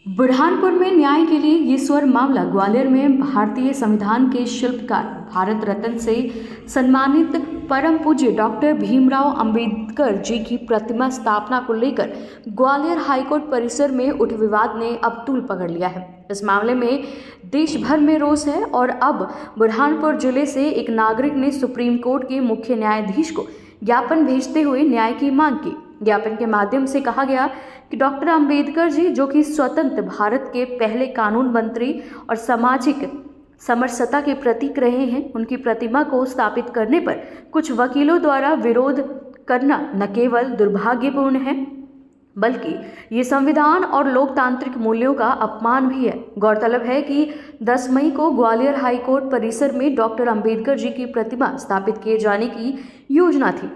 बुरहानपुर में न्याय के लिए ये स्वर मामला। ग्वालियर में भारतीय संविधान के शिल्पकार, भारत रत्न से सम्मानित परम पूज्य डॉक्टर भीमराव अंबेडकर जी की प्रतिमा स्थापना को लेकर ग्वालियर हाईकोर्ट परिसर में उठे विवाद ने अब तूल पकड़ लिया है। इस मामले में देश भर में रोष है और अब बुरहानपुर जिले से एक नागरिक ने सुप्रीम कोर्ट के मुख्य न्यायाधीश को ज्ञापन भेजते हुए न्याय की मांग की। ज्ञापन के माध्यम से कहा गया कि डॉक्टर अंबेडकर जी, जो कि स्वतंत्र भारत के पहले कानून मंत्री और सामाजिक समरसता के प्रतीक रहे हैं, उनकी प्रतिमा को स्थापित करने पर कुछ वकीलों द्वारा विरोध करना न केवल दुर्भाग्यपूर्ण है, बल्कि ये संविधान और लोकतांत्रिक मूल्यों का अपमान भी है। गौरतलब है कि 10 मई को ग्वालियर हाईकोर्ट परिसर में डॉक्टर अंबेडकर जी की प्रतिमा स्थापित किए जाने की योजना थी,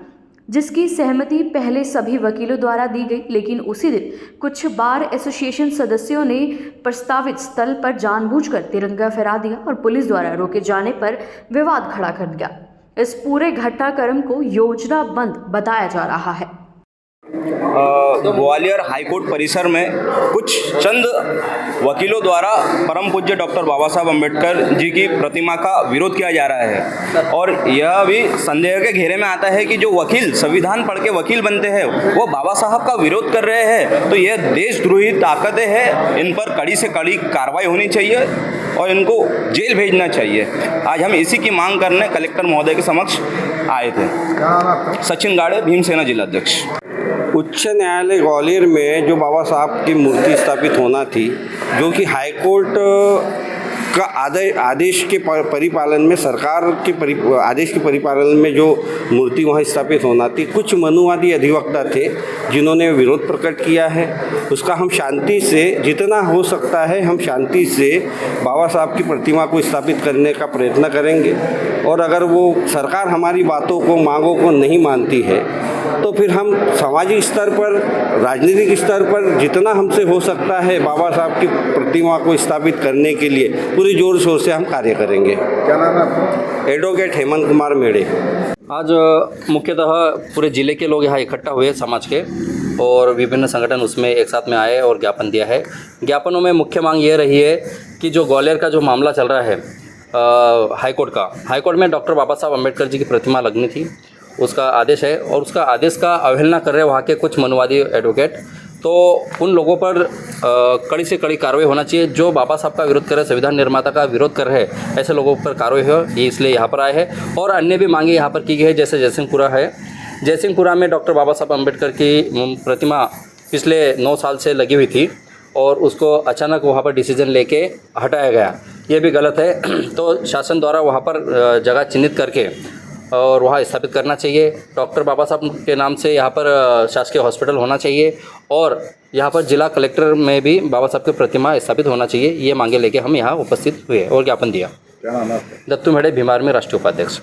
जिसकी सहमति पहले सभी वकीलों द्वारा दी गई, लेकिन उसी दिन कुछ बार एसोसिएशन सदस्यों ने प्रस्तावित स्थल पर जानबूझकर तिरंगा फहरा दिया और पुलिस द्वारा रोके जाने पर विवाद खड़ा कर दिया। इस पूरे घटनाक्रम को योजनाबद्ध बताया जा रहा है। ग्वालियर हाईकोर्ट परिसर में कुछ चंद वकीलों द्वारा परम पूज्य डॉक्टर बाबा साहब अम्बेडकर जी की प्रतिमा का विरोध किया जा रहा है और यह भी संदेह के घेरे में आता है कि जो वकील संविधान पढ़ के वकील बनते हैं वो बाबा साहब का विरोध कर रहे हैं, तो यह देशद्रोही ताकतें हैं। इन पर कड़ी से कड़ी कार्रवाई होनी चाहिए और इनको जेल भेजना चाहिए। आज हम इसी की मांग करने कलेक्टर महोदय के समक्ष आए थे। सचिन गाड़े, भीमसेना जिलाध्यक्ष। उच्च न्यायालय ग्वालियर में जो बाबा साहब की मूर्ति स्थापित होना थी, जो कि हाईकोर्ट का आदेश के परिपालन में, सरकार के आदेश के परिपालन में जो मूर्ति वहाँ स्थापित होना थी, कुछ मनुवादी अधिवक्ता थे जिन्होंने विरोध प्रकट किया है। उसका हम शांति से, जितना हो सकता है हम शांति से बाबा साहब की प्रतिमा को स्थापित करने का प्रयत्न करेंगे और अगर वो सरकार हमारी बातों को, मांगों को नहीं मानती है तो फिर हम सामाजिक स्तर पर, राजनीतिक स्तर पर जितना हमसे हो सकता है बाबा साहब की प्रतिमा को स्थापित करने के लिए पूरी जोर शोर से हम कार्य करेंगे। क्या नाम है आपका? एडवोकेट हेमंत कुमार मेड़े। आज मुख्यतः पूरे ज़िले के लोग यहाँ इकट्ठा हुए समाज के और विभिन्न संगठन उसमें एक साथ में आए और ज्ञापन दिया है। ज्ञापनों में मुख्य मांग ये रही है कि जो ग्वालियर का जो मामला चल रहा है हाईकोर्ट में डॉक्टर बाबा साहब अम्बेडकर जी की प्रतिमा लगनी थी, उसका आदेश है और उसका आदेश का अवहेलना कर रहे वहाँ के कुछ मनुवादी एडवोकेट, तो उन लोगों पर कड़ी से कड़ी कार्रवाई होना चाहिए। जो बाबा साहब का विरोध कर रहे, संविधान निर्माता का विरोध कर रहे हैं, ऐसे लोगों पर कार्रवाई हो, ये इसलिए यहाँ पर आए हैं। और अन्य भी मांगे यहाँ पर की गई है, जैसे जयसिंहपुरा है। जयसिंहपुरा में डॉक्टर बाबा साहब अम्बेडकर की प्रतिमा पिछले 9 साल से लगी हुई थी और उसको अचानक वहाँ पर डिसीजन लेके हटाया गया, ये भी गलत है। तो शासन द्वारा वहाँ पर जगह चिन्हित करके और वहाँ स्थापित करना चाहिए। डॉक्टर बाबा साहब के नाम से यहाँ पर शासकीय हॉस्पिटल होना चाहिए और यहाँ पर जिला कलेक्टर में भी बाबा साहब की प्रतिमा स्थापित होना चाहिए। ये मांगे लेके हम यहाँ उपस्थित हुए और ज्ञापन दिया। क्या नाम है आपका? दत्तू मेड़े, भीमार में राष्ट्रीय उपाध्यक्ष।